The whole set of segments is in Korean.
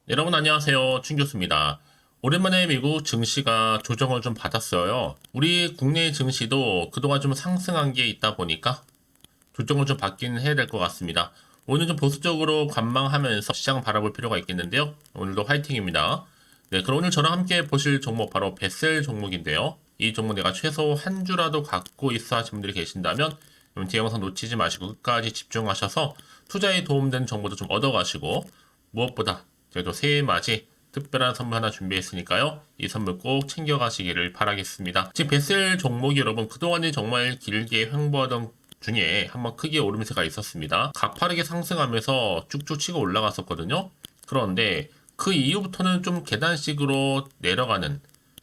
여러분 안녕하세요. 춘 교수입니다. 오랜만에 미국 증시가 조정을 좀 받았어요. 우리 국내 증시도 그동안 좀 상승한 게 있다 보니까 조정을 좀 받긴 해야 될 것 같습니다. 오늘 좀 보수적으로 관망하면서 시장 바라볼 필요가 있겠는데요. 오늘도 화이팅입니다. 네, 그럼 오늘 저랑 함께 보실 종목 바로 베셀 종목인데요. 이 종목 내가 최소 한 주라도 갖고 있어 하시는 분들이 계신다면 뒤 영상 놓치지 마시고 끝까지 집중하셔서 투자에 도움되는 정보도 좀 얻어가시고 무엇보다 저희도 새해 맞이 특별한 선물 하나 준비했으니까요. 이 선물 꼭 챙겨가시기를 바라겠습니다. 지금 베셀 종목이 여러분 그동안에 정말 길게 횡보하던 중에 한번 크게 오름세가 있었습니다. 가파르게 상승하면서 쭉쭉 치고 올라갔었거든요. 그런데 그 이후부터는 좀 계단식으로 내려가는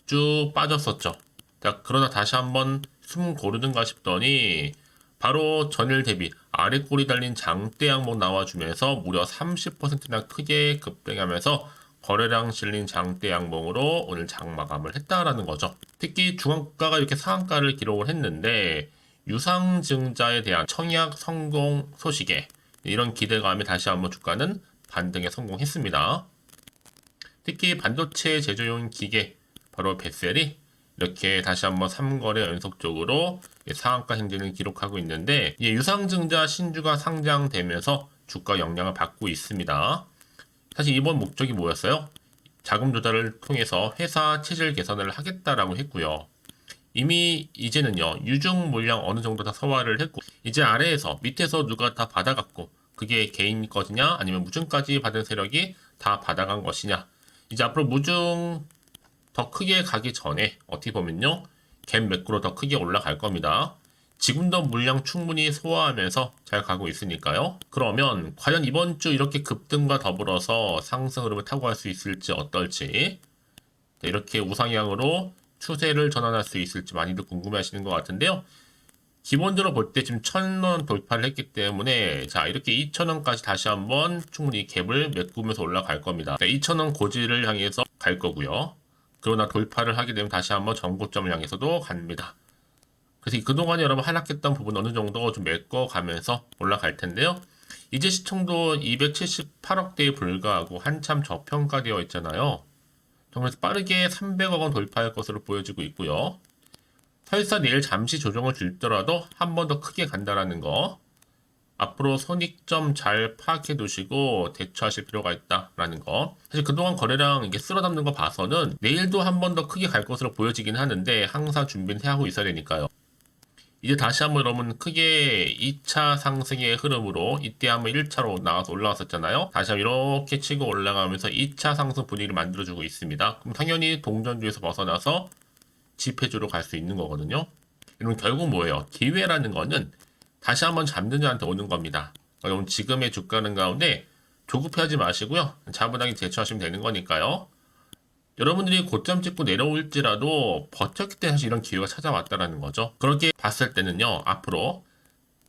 쭉 빠졌었죠. 자, 그러다 다시 한번 숨 고르는가 싶더니 바로 전일 대비 아래 꼬리 달린 장대 항목 나와주면서 무려 30%나 크게 급등하면서 거래량 실린 장대 양봉으로 오늘 장마감을 했다라는 거죠. 특히 중앙가가 이렇게 상한가를 기록을 했는데 유상증자에 대한 청약 성공 소식에 이런 기대감에 다시 한번 주가는 반등에 성공했습니다. 특히 반도체 제조용 기계 바로 베셀이 이렇게 다시 한번 3거래 연속적으로 상한가 행진을 기록하고 있는데 유상증자 신주가 상장되면서 주가 영향을 받고 있습니다. 사실 이번 목적이 뭐였어요? 자금 조달을 통해서 회사 체질 개선을 하겠다라고 했고요. 이미 이제는요 유중 물량 어느 정도 다 소화를 했고 이제 아래에서 밑에서 누가 다 받아갔고 그게 개인 것이냐 아니면 무중까지 받은 세력이 다 받아간 것이냐 이제 앞으로 무중 더 크게 가기 전에 어떻게 보면요 갭 매크로 더 크게 올라갈 겁니다. 지금도 물량 충분히 소화하면서 잘 가고 있으니까요. 그러면 과연 이번 주 이렇게 급등과 더불어서 상승 흐름을 타고 갈 수 있을지 어떨지 이렇게 우상향으로 추세를 전환할 수 있을지 많이들 궁금해 하시는 것 같은데요. 기본적으로 볼 때 지금 1,000원 돌파를 했기 때문에 자 이렇게 2,000원까지 다시 한번 충분히 갭을 메꾸면서 올라갈 겁니다. 2,000원 고지를 향해서 갈 거고요. 그러나 돌파를 하게 되면 다시 한번 전고점을 향해서도 갑니다. 그래서 그동안 여러분 하락했던 부분 어느 정도 좀 메꿔가면서 올라갈 텐데요. 이제 시총도 278억대에 불과하고 한참 저평가되어 있잖아요. 정말 빠르게 300억 원 돌파할 것으로 보여지고 있고요. 설사 내일 잠시 조정을 줄더라도 한 번 더 크게 간다라는 거. 앞으로 손익점 잘 파악해 두시고 대처하실 필요가 있다라는 거. 사실 그동안 거래량 이게 쓸어 담는 거 봐서는 내일도 한 번 더 크게 갈 것으로 보여지긴 하는데 항상 준비는 해하고 있어야 되니까요. 이제 다시 한번 여러분 크게 2차 상승의 흐름으로 이때 한번 1차로 나와서 올라왔었잖아요. 다시 한번 이렇게 치고 올라가면서 2차 상승 분위기를 만들어주고 있습니다. 그럼 당연히 동전주에서 벗어나서 지폐주로 갈 수 있는 거거든요. 이런 결국 뭐예요? 기회라는 거는 다시 한번 잡는 자한테 오는 겁니다. 여러분 지금의 주가는 가운데 조급해하지 마시고요. 차분하게 대처하시면 되는 거니까요. 여러분들이 고점 찍고 내려올지라도 버텼기 때문에 사실 이런 기회가 찾아왔다라는 거죠. 그렇게 봤을 때는요, 앞으로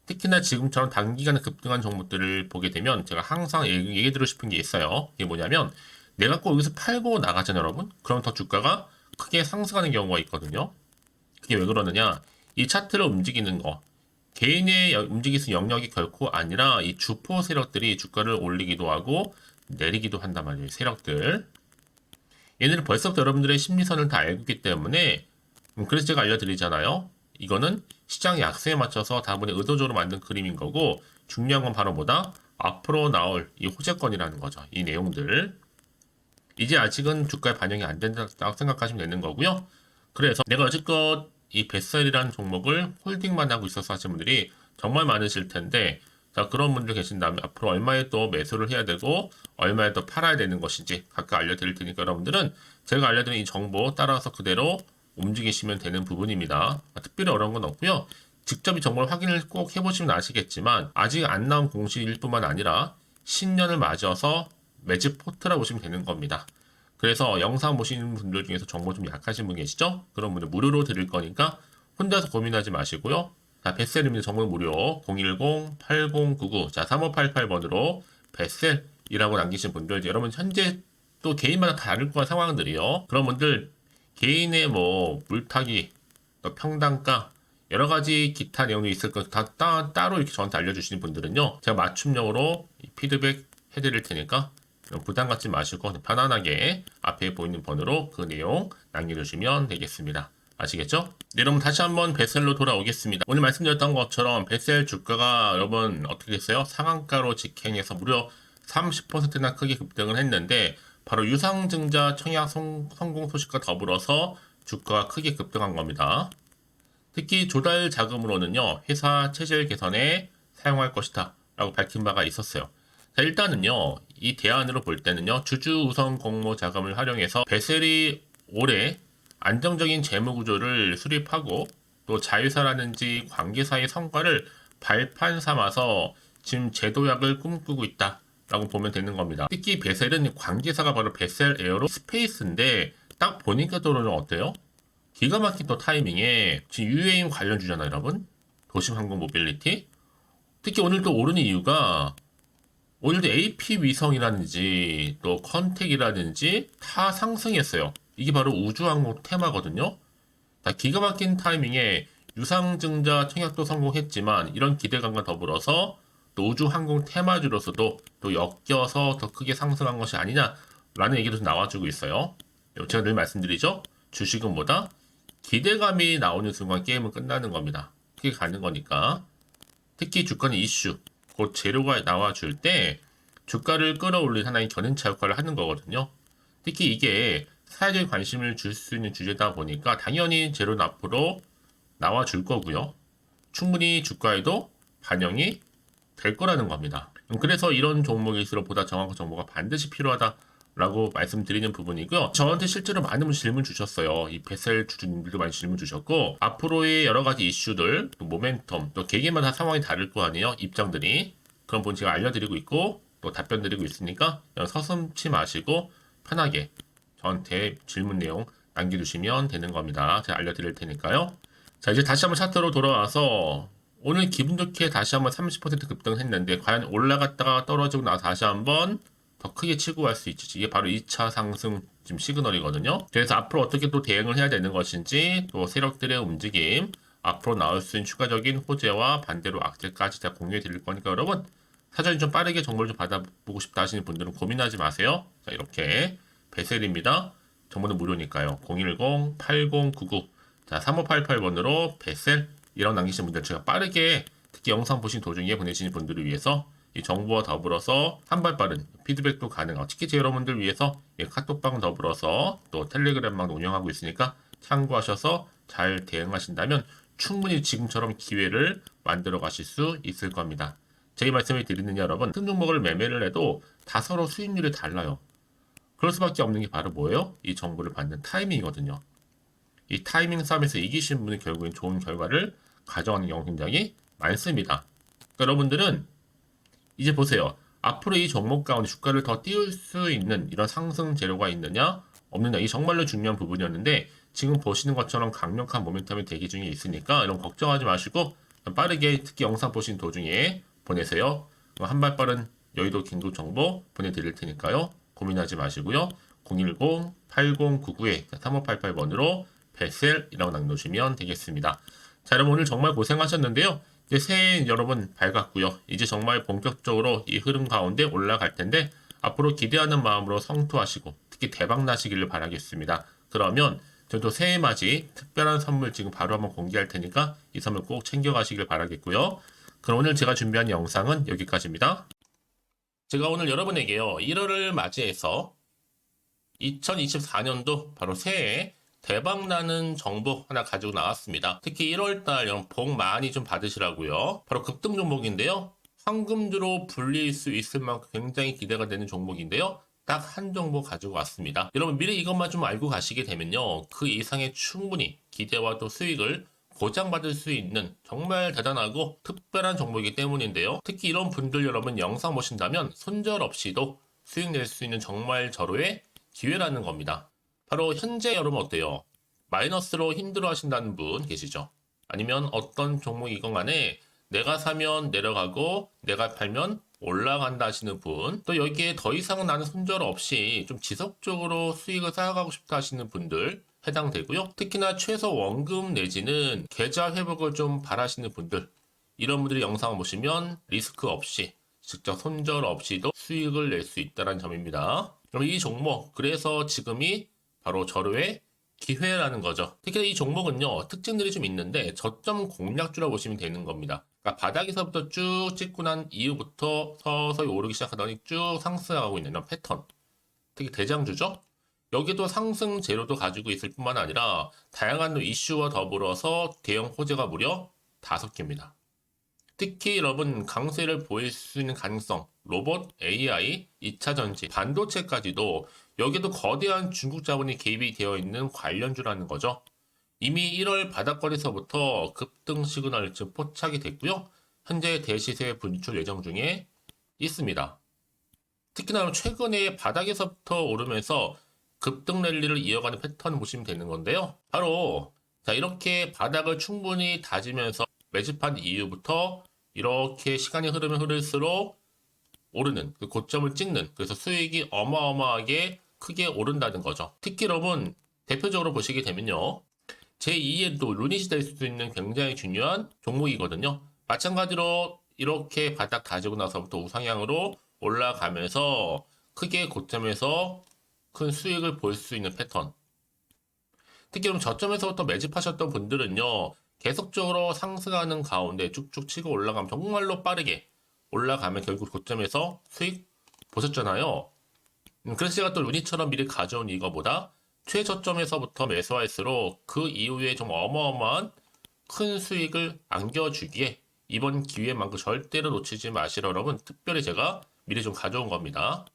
특히나 지금처럼 단기간에 급등한 종목들을 보게 되면 제가 항상 얘기 드리고 싶은 게 있어요. 이게 뭐냐면 내가 꼭 여기서 팔고 나가잖아요, 여러분. 그럼 더 주가가 크게 상승하는 경우가 있거든요. 그게 왜 그러느냐? 이 차트를 움직이는 거. 개인의 움직일 수 있는 영역이 결코 아니라 이 주포 세력들이 주가를 올리기도 하고 내리기도 한단 말이에요. 세력들. 얘네는 벌써부터 여러분들의 심리선을 다 알고 있기 때문에 그래서 제가 알려드리잖아요. 이거는 시장 약세에 맞춰서 다분히 의도적으로 만든 그림인 거고 중요한 건 바로 뭐다? 앞으로 나올 이 호재권이라는 거죠. 이 내용들. 이제 아직은 주가에 반영이 안 된다고 생각하시면 되는 거고요. 그래서 내가 여지껏 이 뱃살이라는 종목을 홀딩만 하고 있어서 하시는 분들이 정말 많으실 텐데 자 그런 분들 계신다면 앞으로 얼마에 또 매수를 해야 되고 얼마에 또 팔아야 되는 것인지 각각 알려드릴 테니까 여러분들은 제가 알려드린 이 정보 따라서 그대로 움직이시면 되는 부분입니다. 특별히 어려운 건 없고요. 직접 이 정보를 확인을 꼭 해보시면 아시겠지만 아직 안 나온 공시일 뿐만 아니라 신년을 맞아서 매집 포트라 보시면 되는 겁니다. 그래서 영상 보시는 분들 중에서 정보 좀 약하신 분 계시죠? 그런 분들 무료로 드릴 거니까 혼자서 고민하지 마시고요. 자, 뱃셀입니다. 정보 무료 010-8099 자 3588번으로 뱃셀이라고 남기신 분들 여러분 현재 또 개인마다 다를 거한 상황들이요. 그런 분들 개인의 뭐 물타기 또 평단가 여러 가지 기타 내용이 있을 거 다 따로 이렇게 저한테 알려주시는 분들은요. 제가 맞춤형으로 피드백 해드릴 테니까 부담 갖지 마시고 편안하게 앞에 보이는 번호로 그 내용 남겨주시면 되겠습니다. 아시겠죠? 네, 여러분 다시 한번 베셀로 돌아오겠습니다. 오늘 말씀드렸던 것처럼 베셀 주가가 여러분 어떻게 됐어요? 상한가로 직행해서 무려 30%나 크게 급등을 했는데 바로 유상증자 청약 성공 소식과 더불어서 주가가 크게 급등한 겁니다. 특히 조달 자금으로는요, 회사 체질 개선에 사용할 것이다 라고 밝힌 바가 있었어요. 자, 일단은요, 이 대안으로 볼 때는요, 주주 우선 공모 자금을 활용해서 베셀이 올해 안정적인 재무 구조를 수립하고 또 자회사라든지 관계사의 성과를 발판 삼아서 지금 제도약을 꿈꾸고 있다 라고 보면 되는 겁니다. 특히 베셀은 관계사가 바로 베셀 에어로 스페이스인데 딱 보니까 또는 어때요? 기가 막힌 또 타이밍에 지금 UAM 관련주잖아요, 여러분. 도심 항공 모빌리티. 특히 오늘 또 오르는 이유가 오늘도 AP 위성이라든지 또 컨택이라든지 다 상승했어요. 이게 바로 우주항공 테마거든요. 기가 막힌 타이밍에 유상증자 청약도 성공했지만 이런 기대감과 더불어서 또 우주항공 테마주로서도 또 엮여서 더 크게 상승한 것이 아니냐라는 얘기도 나와주고 있어요. 제가 늘 말씀드리죠. 주식은 뭐다? 기대감이 나오는 순간 게임은 끝나는 겁니다. 그게 가는 거니까. 특히 주가는 이슈, 곧 재료가 나와줄 때 주가를 끌어올린 하나의 견인차 역할을 하는 거거든요. 특히 이게 사회적인 관심을 줄 수 있는 주제다 보니까 당연히 재료는 앞으로 나와줄 거고요. 충분히 주가에도 반영이 될 거라는 겁니다. 그래서 이런 종목일수록 보다 정확한 정보가 반드시 필요하다라고 말씀드리는 부분이고요. 저한테 실제로 많은 분 질문 주셨어요. 이 베셀 주주님들도 많이 질문 주셨고 앞으로의 여러 가지 이슈들, 또 모멘텀, 또 개개마다 상황이 다를 거 아니에요. 입장들이. 그런 부분 제가 알려드리고 있고 또 답변 드리고 있으니까 서슴지 마시고 편하게 저한테 질문 내용 남겨주시면 되는 겁니다. 제가 알려드릴 테니까요. 자, 이제 다시 한번 차트로 돌아와서 오늘 기분 좋게 다시 한번 30% 급등했는데 과연 올라갔다가 떨어지고 나서 다시 한번 더 크게 치고 갈 수 있지. 이게 바로 2차 상승 지금 시그널이거든요. 그래서 앞으로 어떻게 또 대응을 해야 되는 것인지 또 세력들의 움직임, 앞으로 나올 수 있는 추가적인 호재와 반대로 악재까지 다 공유해 드릴 거니까 여러분 사전에 좀 빠르게 정보를 좀 받아보고 싶다 하시는 분들은 고민하지 마세요. 자, 이렇게 베셀입니다. 정보는 무료니까요. 010-8099 자, 3588번으로 베셀 이라고 남기신 분들 제가 빠르게 특히 영상 보신 도중에 보내시는 분들을 위해서 이 정보와 더불어서 한 발 빠른 피드백도 가능하고 특히 제 여러분들 위해서 카톡방 더불어서 또 텔레그램망도 운영하고 있으니까 참고하셔서 잘 대응하신다면 충분히 지금처럼 기회를 만들어 가실 수 있을 겁니다. 제 말씀을 드리는 여러분, 큰 종목을 매매를 해도 다 서로 수익률이 달라요. 그럴 수밖에 없는 게 바로 뭐예요? 이 정보를 받는 타이밍이거든요. 이 타이밍 싸움에서 이기신 분이 결국엔 좋은 결과를 가져가는 경우 굉장히 많습니다. 그러니까 여러분들은 이제 보세요. 앞으로 이 종목 가운데 주가를 더 띄울 수 있는 이런 상승 재료가 있느냐 없느냐 이게 정말로 중요한 부분이었는데 지금 보시는 것처럼 강력한 모멘텀이 대기 중에 있으니까 이런 걱정하지 마시고 빠르게 특히 영상 보신 도중에 보내세요. 한 발 빠른 여의도 긴급 정보 보내드릴 테니까요. 고민하지 마시고요. 010-8099-3588번으로 베셀이라고 남겨주시면 되겠습니다. 자, 여러분 오늘 정말 고생하셨는데요. 이제 새해 여러분 밝았고요. 이제 정말 본격적으로 이 흐름 가운데 올라갈 텐데 앞으로 기대하는 마음으로 성투하시고 특히 대박 나시기를 바라겠습니다. 그러면 저도 새해 맞이 특별한 선물 지금 바로 한번 공개할 테니까 이 선물 꼭 챙겨가시길 바라겠고요. 그럼 오늘 제가 준비한 영상은 여기까지입니다. 제가 오늘 여러분에게요. 1월을 맞이해서 2024년도 바로 새해 대박나는 정보 하나 가지고 나왔습니다. 특히 1월달 여러분 복 많이 좀 받으시라고요. 바로 급등 종목인데요. 황금주로 불릴 수 있을 만큼 굉장히 기대가 되는 종목인데요. 딱 한 종목 가지고 왔습니다. 여러분 미리 이것만 좀 알고 가시게 되면요. 그 이상의 충분히 기대와 또 수익을 보장받을 수 있는 정말 대단하고 특별한 종목이기 때문인데요. 특히 이런 분들 여러분 영상 보신다면 손절없이도 수익 낼 수 있는 정말 절호의 기회라는 겁니다. 바로 현재 여러분 어때요? 마이너스로 힘들어 하신다는 분 계시죠? 아니면 어떤 종목이건 간에 내가 사면 내려가고 내가 팔면 올라간다 하시는 분, 또 여기에 더 이상 나는 손절 없이 좀 지속적으로 수익을 쌓아가고 싶다 하시는 분들 해당되고요. 특히나 최소 원금 내지는 계좌 회복을 좀 바라시는 분들, 이런 분들이 영상을 보시면 리스크 없이 직접 손절 없이도 수익을 낼 수 있다는 점입니다. 그럼 이 종목, 그래서 지금이 바로 절호의 기회라는 거죠. 특히 이 종목은요, 특징들이 좀 있는데 저점 공략주라 보시면 되는 겁니다. 그러니까 바닥에서부터 쭉 찍고 난 이후부터 서서히 오르기 시작하더니 쭉 상승하고 있는 이런 패턴. 특히 대장주죠. 여기도 상승 재료도 가지고 있을 뿐만 아니라 다양한 이슈와 더불어서 대형 호재가 무려 5개입니다. 특히 여러분 강세를 보일 수 있는 가능성, 로봇, AI, 2차 전지, 반도체까지도 여기도 거대한 중국 자본이 개입이 되어 있는 관련주라는 거죠. 이미 1월 바닥거리에서부터 급등 시그널 즉 포착이 됐고요. 현재 대시세 분출 예정 중에 있습니다. 특히나 최근에 바닥에서부터 오르면서 급등 랠리를 이어가는 패턴을 보시면 되는 건데요. 바로 자 이렇게 바닥을 충분히 다지면서 매집한 이후부터 이렇게 시간이 흐르면 흐를수록 오르는 그 고점을 찍는 그래서 수익이 어마어마하게 크게 오른다는 거죠. 특히 여러분 대표적으로 보시게 되면요. 제2의 또 루닛이 될 수도 있는 굉장히 중요한 종목이거든요. 마찬가지로 이렇게 바닥 다지고 나서부터 우상향으로 올라가면서 크게 고점에서 큰 수익을 볼 수 있는 패턴. 특히 그럼 저점에서부터 매집하셨던 분들은요. 계속적으로 상승하는 가운데 쭉쭉 치고 올라가면 정말로 빠르게 올라가면 결국 고점에서 수익 보셨잖아요. 그래서 제가 또 루닛처럼 미리 가져온 이거보다 최저점에서부터 매수할수록 그 이후에 좀 어마어마한 큰 수익을 안겨주기에 이번 기회만큼 절대로 놓치지 마시라 여러분 특별히 제가 미리 좀 가져온 겁니다.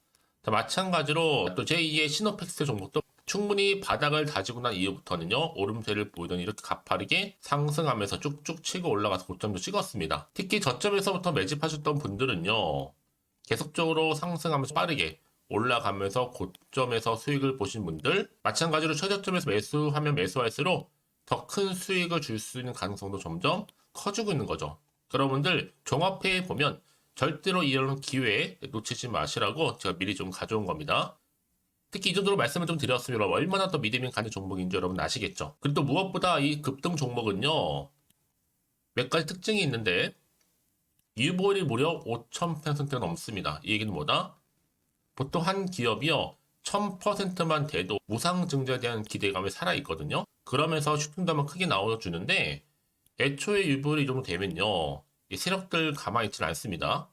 자, 마찬가지로 또 제2의 시노펙스 종목도 충분히 바닥을 다지고 난 이후부터는요 오름세를 보이더니 이렇게 가파르게 상승하면서 쭉쭉 치고 올라가서 고점도 찍었습니다. 특히 저점에서부터 매집하셨던 분들은요 계속적으로 상승하면서 빠르게 올라가면서 고점에서 수익을 보신 분들 마찬가지로 최저점에서 매수하면 매수할수록 더 큰 수익을 줄 수 있는 가능성도 점점 커지고 있는 거죠. 여러분들 종합해 보면 절대로 이런 기회에 놓치지 마시라고 제가 미리 좀 가져온 겁니다. 특히 이 정도로 말씀을 좀 드렸으면 얼마나 더 믿음이 가는 종목인지 여러분 아시겠죠? 그리고 또 무엇보다 이 급등 종목은요 몇 가지 특징이 있는데 유보율이 무려 5000%가 넘습니다. 이 얘기는 뭐다? 보통 한 기업이요 1000%만 돼도 무상증자에 대한 기대감이 살아있거든요. 그러면서 슈팅도 한번 크게 나와주는데 애초에 유보율이 이 정도 되면요 이 세력들 가만히 있지는 않습니다.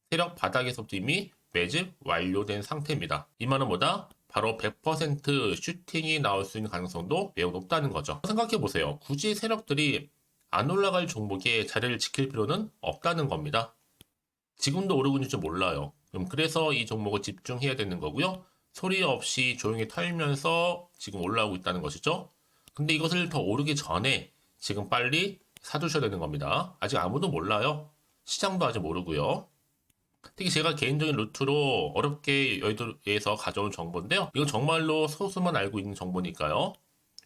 세력 바닥에서부터 이미 매집 완료된 상태입니다. 이 말은 뭐다? 바로 100% 슈팅이 나올 수 있는 가능성도 매우 높다는 거죠. 생각해보세요. 굳이 세력들이 안 올라갈 종목에 자리를 지킬 필요는 없다는 겁니다. 지금도 오르고 있는지 몰라요. 그래서 이 종목을 집중해야 되는 거고요. 소리 없이 조용히 털면서 지금 올라오고 있다는 것이죠. 근데 이것을 더 오르기 전에 지금 빨리 사두셔야 되는 겁니다. 아직 아무도 몰라요. 시장도 아직 모르고요. 특히 제가 개인적인 루트로 어렵게 여의도에서 가져온 정보인데요. 이건 정말로 소수만 알고 있는 정보니까요.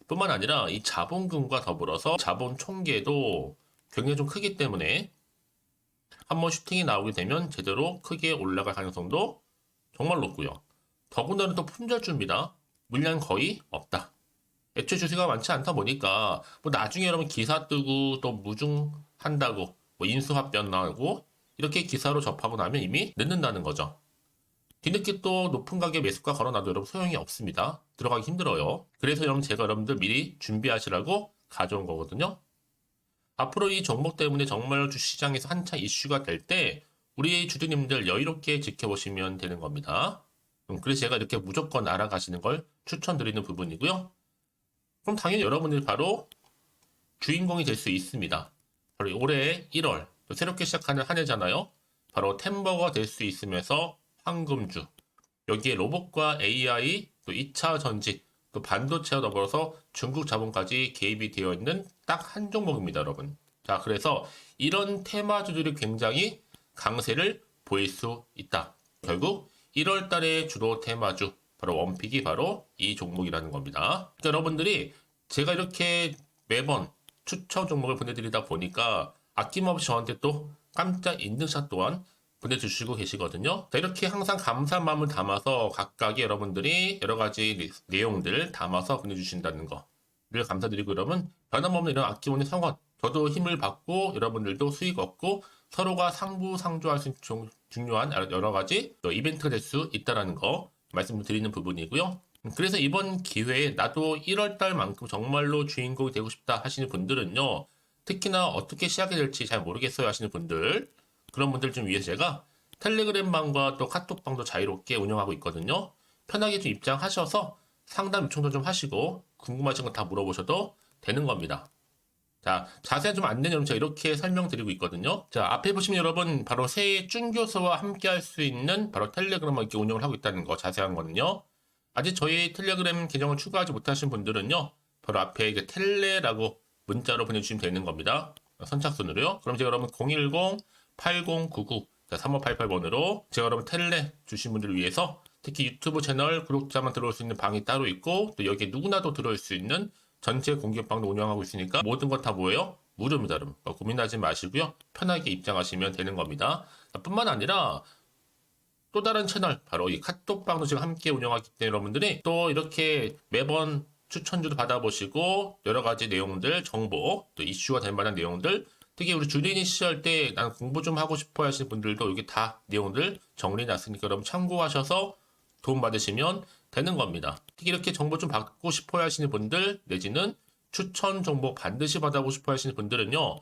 뿐만 아니라 이 자본금과 더불어서 자본 총계도 굉장히 좀 크기 때문에 한번 슈팅이 나오게 되면 제대로 크게 올라갈 가능성도 정말 높고요. 더군다나 또 품절주입니다. 물량 거의 없다. 애초에 주식가 많지 않다 보니까 뭐 나중에 여러분 기사 뜨고 또 무중한다고 뭐 인수합병 나오고 이렇게 기사로 접하고 나면 이미 늦는다는 거죠. 뒤늦게 또 높은 가격 매수가 걸어놔도 여러분 소용이 없습니다. 들어가기 힘들어요. 그래서 여러분 제가 여러분들 미리 준비하시라고 가져온 거거든요. 앞으로 이 종목 때문에 정말 주시장에서 한창 이슈가 될 때 우리 주주님들 여유롭게 지켜보시면 되는 겁니다. 그래서 제가 이렇게 무조건 알아가시는 걸 추천드리는 부분이고요. 그럼 당연히 여러분들이 바로 주인공이 될 수 있습니다. 바로 올해 1월 또 새롭게 시작하는 한 해잖아요. 바로 템버가 될 수 있으면서 황금주 여기에 로봇과 AI 또 2차 전지 또 반도체와 더불어서 중국 자본까지 개입이 되어 있는 딱 한 종목입니다, 여러분. 자, 그래서 이런 테마주들이 굉장히 강세를 보일 수 있다. 결국 1월 달의 주로 테마주 바로 원픽이 바로 이 종목이라는 겁니다. 그러니까 여러분들이 제가 이렇게 매번 추천 종목을 보내드리다 보니까 아낌없이 저한테 또 깜짝 인증샷 또한 보내주시고 계시거든요. 자, 이렇게 항상 감사한 마음을 담아서 각각의 여러분들이 여러 가지 내용들 담아서 보내주신다는 거를 감사드리고 여러분 변함없는 이런 아낌없는 성원 저도 힘을 받고 여러분들도 수익 얻고 서로가 상부상조할 수 있는 중요한 여러 가지 이벤트가 될 수 있다는 거 말씀드리는 부분이고요. 그래서 이번 기회에 나도 1월달만큼 정말로 주인공이 되고 싶다 하시는 분들은요. 특히나 어떻게 시작이 될지 잘 모르겠어요 하시는 분들, 그런 분들 좀 위해서 제가 텔레그램 방과 또 카톡 방도 자유롭게 운영하고 있거든요. 편하게 좀 입장하셔서 상담 요청도 좀 하시고 궁금하신 거 다 물어보셔도 되는 겁니다. 자, 자세한 좀 안내 내용 제가 이렇게 설명드리고 있거든요. 자, 앞에 보시면 여러분 바로 새해 쭌교수와 함께 할 수 있는 바로 텔레그램을 이렇게 운영을 하고 있다는 거 자세한 거는요. 아직 저희 텔레그램 계정을 추가하지 못하신 분들은요. 바로 앞에 이제 텔레라고 문자로 보내주시면 되는 겁니다. 선착순으로요. 그럼 제가 여러분 010-8099 3588번으로 제가 여러분 텔레 주신 분들을 위해서 특히 유튜브 채널 구독자만 들어올 수 있는 방이 따로 있고 또 여기에 누구나도 들어올 수 있는 전체 공개방도 운영하고 있으니까 모든 것 다 뭐예요? 무료입니다, 여러분. 고민하지 마시고요. 편하게 입장하시면 되는 겁니다. 뿐만 아니라 또 다른 채널, 바로 이 카톡방도 지금 함께 운영하기 때문에 여러분들이 또 이렇게 매번 추천주도 받아보시고 여러 가지 내용들, 정보, 또 이슈가 될 만한 내용들, 특히 우리 주린이 시절 때 난 공부 좀 하고 싶어 하시는 분들도 여기 다 내용들 정리해놨으니까 여러분 참고하셔서 도움 받으시면 되는 겁니다. 특히 이렇게 정보 좀 받고 싶어 하시는 분들 내지는 추천 정보 반드시 받아보고 싶어 하시는 분들은요.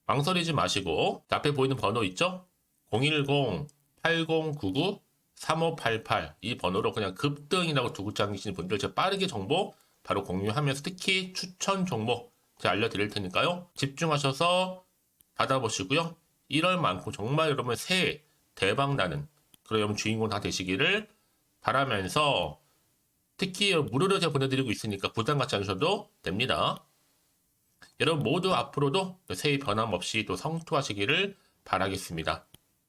망설이지 마시고 앞에 보이는 번호 있죠? 010-8099-3588 이 번호로 그냥 급등이라고 두고 당기시는 분들 제가 빠르게 정보 바로 공유하면서 특히 추천 정보 제가 알려드릴 테니까요. 집중하셔서 받아보시고요. 1월만큼 정말 여러분 새해 대박나는 그런 여러분 주인공 다 되시기를 바라면서 특히 무료로 제가 보내드리고 있으니까 부담 갖지 않으셔도 됩니다. 여러분 모두 앞으로도 새해 변함없이 또 성투하시기를 바라겠습니다.